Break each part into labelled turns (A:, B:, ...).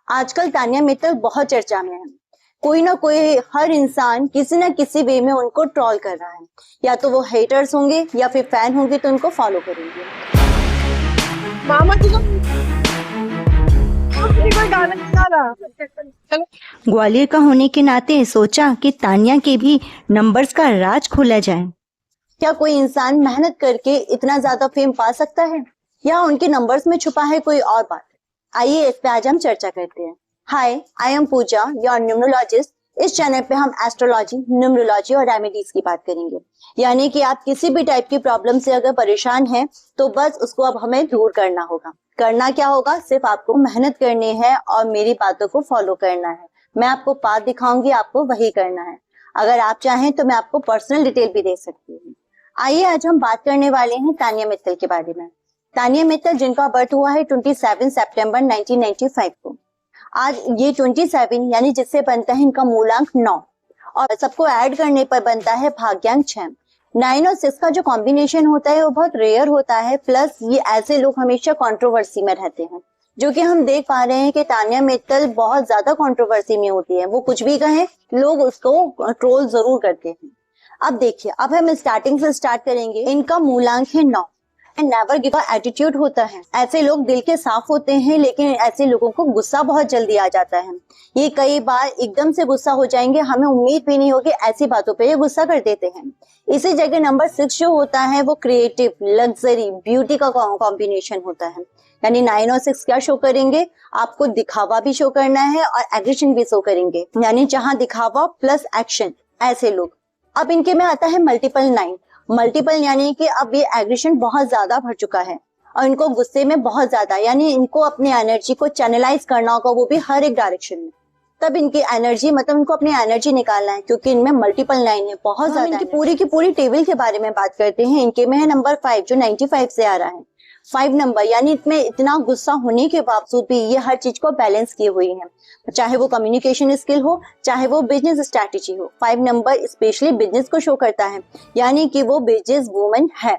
A: आजकल तानिया मित्तल बहुत चर्चा में है। कोई ना कोई, हर इंसान किसी ना किसी वे में उनको ट्रोल कर रहा है। या तो वो हेटर्स होंगे या फिर फैन होंगे तो उनको फॉलो करेंगे।
B: मामा जी को कोई गाना नहीं गा रहा।
C: ग्वालियर का होने के नाते सोचा कि तानिया के भी नंबर्स का राज खोला जाए।
A: क्या कोई इंसान मेहनत करके इतना ज्यादा फेम पा सकता है या उनके नंबर्स में छुपा है कोई और बात? आइए इस पे आज हम चर्चा करते हैं। Hi, I am Pooja, your numerologist. इस चैनल पे हम एस्ट्रोलॉजी, न्यूमरोलॉजी और रेमेडीज की बात करेंगे। यानी कि आप किसी भी टाइप की प्रॉब्लम से अगर परेशान हैं तो बस उसको अब हमें दूर करना होगा। करना क्या होगा? सिर्फ आपको मेहनत करनी है और मेरी बातों को फॉलो करना है। मैं आपको पाथ दिखाऊंगी, आपको वही करना है। अगर आप चाहें तो मैं आपको पर्सनल डिटेल भी दे सकती हूँ। आइए आज हम बात करने वाले हैं तानिया मित्तल के बारे में। तानिया मित्तल जिनका बर्थ हुआ है 27 सितंबर 1995 को। आज ये 27 यानी जिससे बनता है इनका मूलांक 9 और सबको ऐड करने पर बनता है भाग्यांक 6। 9 और 6 का जो कॉम्बिनेशन होता है वो बहुत रेयर होता है। प्लस ये ऐसे लोग हमेशा कंट्रोवर्सी में रहते हैं, जो कि हम देख पा रहे हैं कि तानिया मित्तल बहुत ज्यादा कंट्रोवर्सी में होती है। वो कुछ भी कहें, लोग उसको ट्रोल जरूर करते हैं। अब देखिए, अब हम स्टार्टिंग से स्टार्ट करेंगे। इनका मूलांक है 9। नेवर गिव अप एटीट्यूड होता है। ऐसे लोग दिल के साफ होते हैं, लेकिन ऐसे लोगों को गुस्सा बहुत जल्दी आ जाता है। ये कई बार एकदम से गुस्सा हो जाएंगे, हमें उम्मीद भी नहीं होगी, ऐसी बातों पे ये गुस्सा कर देते हैं। इसी जगह नंबर 6 जो होता है वो क्रिएटिव, लग्जरी, ब्यूटी का कॉम्बिनेशन होता है। यानी 9 और 6 क्या शो करेंगे? आपको दिखावा भी शो करना है और एग्रेशन भी शो करेंगे। यानी जहां दिखावा प्लस एक्शन, ऐसे लोग। अब इनके में आता है मल्टीपल 9। मल्टीपल यानी कि अब ये एग्रेशन बहुत ज्यादा भर चुका है और इनको गुस्से में बहुत ज्यादा, यानी इनको अपनी एनर्जी को चैनलाइज करना होगा, वो भी हर एक डायरेक्शन में। तब इनकी एनर्जी, मतलब इनको अपनी एनर्जी निकालना है, क्योंकि इनमें मल्टीपल 9 है, बहुत ज्यादा। इनकी पूरी की पूरी टेबल के बारे में बात करते हैं। इनके में है नंबर 5 जो 95 से आ रहा है। 5 नंबर यानी इसमें इतना गुस्सा होने के बावजूद भी ये हर चीज को बैलेंस किए हुई है, चाहे वो कम्युनिकेशन स्किल हो, चाहे वो बिजनेस स्ट्रैटेजी हो। 5 नंबर स्पेशली बिजनेस को शो करता है, यानी कि वो बिजनेस वुमन है।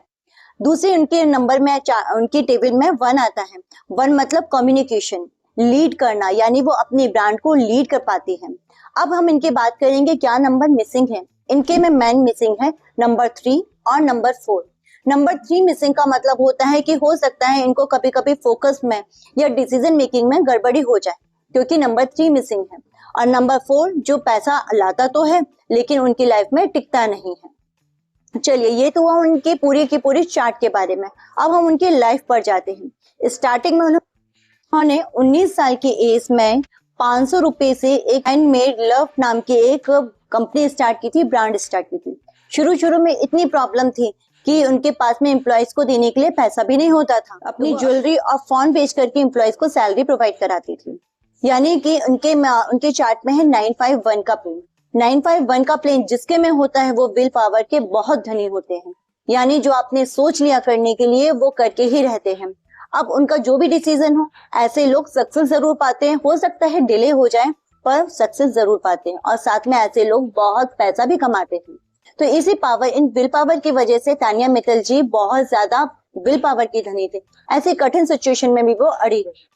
A: दूसरी उनके नंबर में, उनकी टेबल में 1 आता है। 1 मतलब कम्युनिकेशन, लीड करना, यानी वो अपनी ब्रांड को लीड कर पाती है। अब हम इनकी बात करेंगे क्या नंबर मिसिंग है। इनके में मैन मिसिंग है, नंबर 3 और नंबर 4। नंबर 3 मिसिंग का मतलब होता है कि हो सकता है इनको कभी कभी फोकस में या डिसीजन मेकिंग में गड़बड़ी हो जाए, क्योंकि नंबर 3 मिसिंग है। और नंबर 4 जो पैसा लाता तो है लेकिन उनकी लाइफ में टिकता नहीं है। चलिए, ये तो हुआ उनकी पूरी की पूरी चार्ट के बारे में। अब हम उनकी लाइफ पर जाते हैं। स्टार्टिंग में उन्होंने 19 साल की एज में 500 रुपए से एक हैंडमेड लव नाम की एक कंपनी स्टार्ट की थी, ब्रांड स्टार्ट की थी। शुरू में इतनी प्रॉब्लम थी कि उनके पास में एम्प्लॉयज को देने के लिए पैसा भी नहीं होता था। अपनी ज्वेलरी और फोन बेच करके एम्प्लॉयज को सैलरी प्रोवाइड कराती थी। यानी कि उनके चार्ट में है 951 का प्लेन। 951 का प्लेन जिसके में होता है वो विल पावर के बहुत धनी होते हैं। यानी जो आपने सोच लिया करने के लिए वो करके ही रहते हैं। अब उनका जो भी डिसीजन हो, ऐसे लोग सक्सेस जरूर पाते हैं। हो सकता है डिले हो जाए पर सक्सेस जरूर पाते हैं, और साथ में ऐसे लोग बहुत पैसा भी कमाते हैं। तो इसी पावर, इन विल पावर की वजह से तानिया मित्तल जी बहुत ज्यादा विल पावर की धनी थे। ऐसे कठिन सिचुएशन में भी वो अड़ी रही।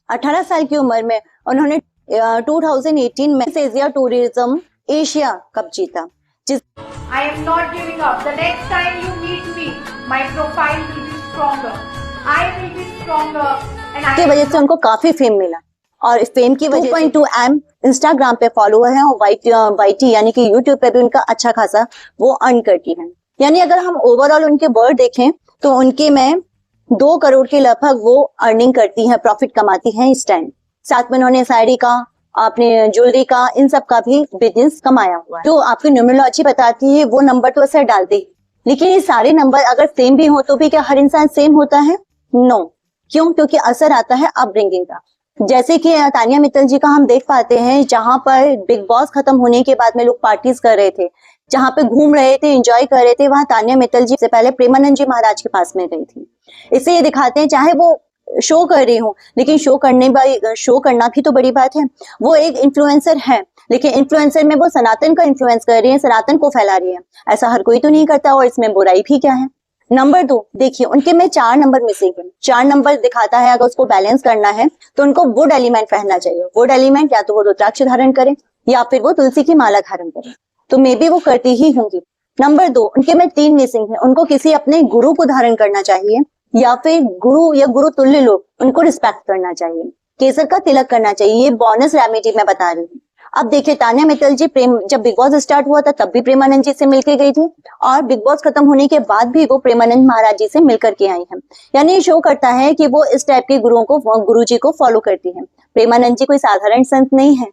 A: 18 साल की उम्र में उन्होंने 2018 में एशिया टूरिज्म एशिया कप जीता।
D: I am not giving up. The next time you meet me, my profile will be stronger. I will be stronger, and I
A: की वजह से उनको काफी फेम मिला, और फेम की वजह 2.2 M इंस्टाग्राम पे फॉलोअर है, और वाईटी यानी कि यूट्यूब पे भी उनका अच्छा खासा वो अर्न करती है। यानी अगर हम ओवरऑल उनके वर्ड देखें तो उनके में 2 करोड़ के लगभग वो अर्निंग करती है, प्रॉफिट कमाती है इस टाइम। साथ में उन्होंने साड़ी का, अपने ज्वेलरी का, इन सब का भी बिजनेस कमाया हुआ है। तो आपकी न्यूमरोलॉजी बताती है वो नंबर तो असर डालते ही, लेकिन ये सारे नंबर अगर सेम भी हो तो भी क्या हर इंसान सेम होता है? नो। क्यों? क्योंकि असर आता है अपब्रिंगिंग का। जैसे कि तानिया मित्तल जी का हम देख पाते हैं, जहां पर बिग बॉस खत्म होने के बाद में लोग पार्टीज कर रहे थे, जहां पे घूम रहे थे, एंजॉय कर रहे थे, वहां तानिया मित्तल जी से पहले प्रेमानंद जी महाराज के पास में गई थी। इससे ये दिखाते हैं चाहे वो शो कर रही हूँ, लेकिन शो करना भी तो बड़ी बात है। वो एक इन्फ्लुएंसर है, लेकिन इन्फ्लुएंसर में वो सनातन का इन्फ्लुएंस कर रही है, सनातन को फैला रही है। ऐसा हर कोई तो नहीं करता, और इसमें बुराई भी क्या है? नंबर 2, देखिए उनके में 4 नंबर मिसिंग है। 4 नंबर दिखाता है, अगर उसको बैलेंस करना है तो उनको वुड एलिमेंट पहनना चाहिए। वुड एलिमेंट या तो वो रुद्राक्ष धारण करें या फिर वो तुलसी की माला धारण करें, तो मे बी वो करती ही होंगी। नंबर 2, उनके में 3 मिसिंग है। उनको किसी अपने गुरु को धारण करना चाहिए या फिर गुरु या गुरु तुल्य लोग उनको रिस्पेक्ट करना चाहिए। केसर का तिलक करना चाहिए। ये बोनस रेमेडी मैं बता रही हूँ। अब देखिए तान्या मित्तल जी जब बिग बॉस स्टार्ट हुआ था तब भी प्रेमानंद जी से मिलके गई थी और बिग बॉस खत्म होने के बाद भी वो प्रेमानंद महाराज जी से मिलकर के आई हैं। यानी ये शो करता है कि वो इस टाइप के गुरु जी को फॉलो करती है। प्रेमानंद जी कोई साधारण संत नहीं है।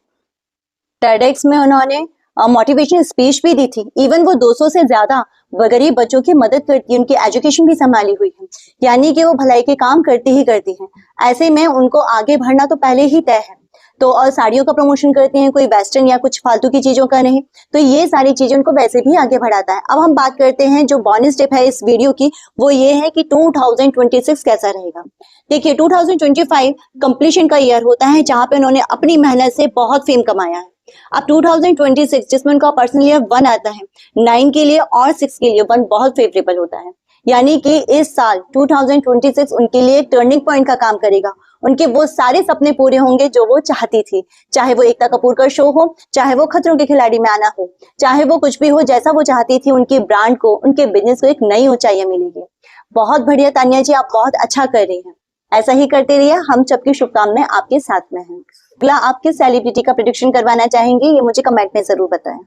A: टेडेक्स में उन्होंने मोटिवेशन स्पीच भी दी थी। इवन वो 200 से ज्यादा गरीब बच्चों की मदद करती है, उनकी एजुकेशन भी संभाली हुई है। यानी कि वो भलाई के काम करती ही करती हैं। ऐसे में उनको आगे बढ़ना तो पहले ही तय है। तो और साड़ियों का प्रमोशन करती हैं, कोई वेस्टर्न या कुछ फालतू की चीजों का नहीं। तो ये सारी चीजें उनको वैसे भी आगे बढ़ाता है। अब हम बात करते हैं जो बोनस टिप है इस वीडियो की, वो ये है कि 2026 कैसा रहेगा। देखिए 2025 कंप्लीशन का ईयर होता है जहां पे उन्होंने अपनी मेहनत से बहुत फेम कमाया है। अब 2026 जिसमें उनका पर्सनल ईयर 1 आता है, 9 के लिए और 6 के लिए 1 बहुत फेवरेबल होता है। यानी कि इस साल 2026 उनके लिए टर्निंग पॉइंट का काम करेगा। उनके वो सारे सपने पूरे होंगे जो वो चाहती थी, चाहे वो एकता कपूर का शो हो, चाहे वो खतरों के खिलाड़ी में आना हो, चाहे वो कुछ भी हो, जैसा वो चाहती थी उनके ब्रांड को, उनके बिजनेस को एक नई ऊंचाइयां मिलेगी। बहुत बढ़िया तान्या जी, आप बहुत अच्छा कर रही हैं। ऐसा ही करते रहिए। हम सबकी शुभकामनाएं आपके साथ में हैं। अगला आप किस सेलिब्रिटी का प्रेडिक्शन करवाना चाहेंगे ये मुझे कमेंट में जरूर बताएं।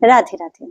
A: राधे राधे।